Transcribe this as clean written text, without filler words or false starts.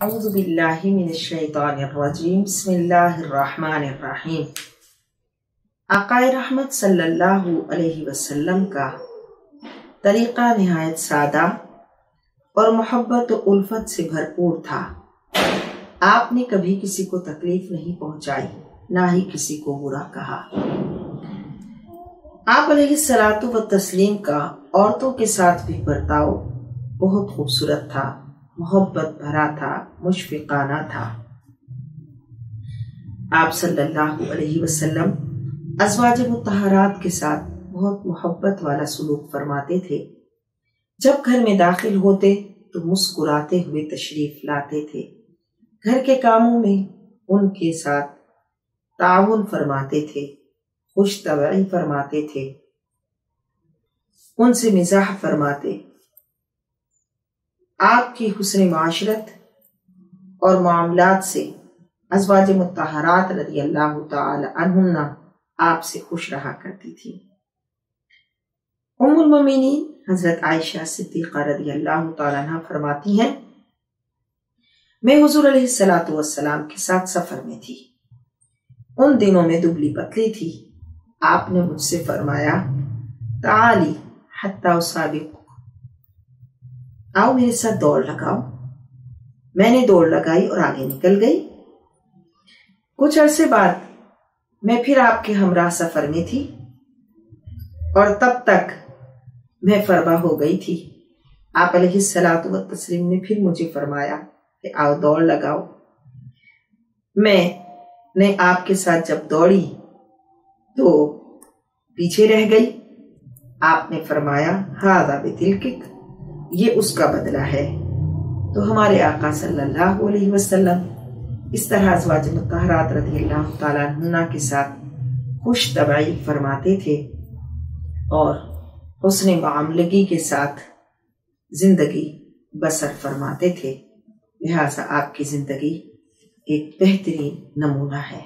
اعوذ باللہ من الشیطان الرجیم بسم اللہ الرحمن الرحیم۔ آقا رحمت صلی اللہ علیہ وسلم کا طریقہ نہایت سادہ اور محبت و الفت سے بھرپور تھا۔ آپ نے کبھی کسی کو تکلیف نہیں پہنچائی، نہ ہی کسی کو برا کہا۔ آپ علیہ الصلاۃ والتسلیم کا عورتوں کے ساتھ بھی برتاؤ بہت خوبصورت تھا، محبت بھرا تھا، مشفقانہ تھا۔ آپ صلی اللہ علیہ وسلم ازواج مطہرات کے ساتھ بہت محبت والا سلوک فرماتے تھے۔ جب گھر میں داخل ہوتے تو مسکراتے ہوئے تشریف لاتے تھے۔ گھر کے کاموں میں ان کے ساتھ تعاون فرماتے تھے، خوش طبعی فرماتے تھے، ان سے مزاح فرماتے۔ آپ کی حسن معاشرت اور معاملات سے ازواج مطہرات رضی اللہ تعالی عنہن آپ سے خوش رہا کرتی تھی۔ ام المومنین حضرت عائشہ صدیقہ رضی اللہ تعالی عنہ فرماتی ہیں، میں حضور علیہ الصلاۃ والسلام کے ساتھ سفر میں تھی۔ ان دنوں میں دبلی پتلی تھی۔ آپ نے مجھ سے فرمایا، تعالی حتی اسابق، آؤ میرے ساتھ دوڑ لگاؤ۔ میں نے دوڑ لگائی اور آگے نکل گئی۔ کچھ عرصے بعد میں پھر آپ کے ہمراہ سفر میں تھی اور تب تک میں فربا ہو گئی تھی۔ آپ علیہ الصلاۃ والتسلیم نے پھر مجھے فرمایا کہ آؤ دوڑ لگاؤ۔ میں نے آپ کے ساتھ جب دوڑی تو پیچھے رہ گئی۔ آپ نے فرمایا، ھذا بتلکک، یہ اس کا بدلہ ہے۔ تو ہمارے آقا صلی اللہ علیہ وسلم اس طرح ازواج مطہرات رضی اللہ تعالیٰ عنہ کے ساتھ خوش طبعی فرماتے تھے اور حسن معاملگی کے ساتھ زندگی بسر فرماتے تھے۔ لہٰذا آپ کی زندگی ایک بہترین نمونہ ہے۔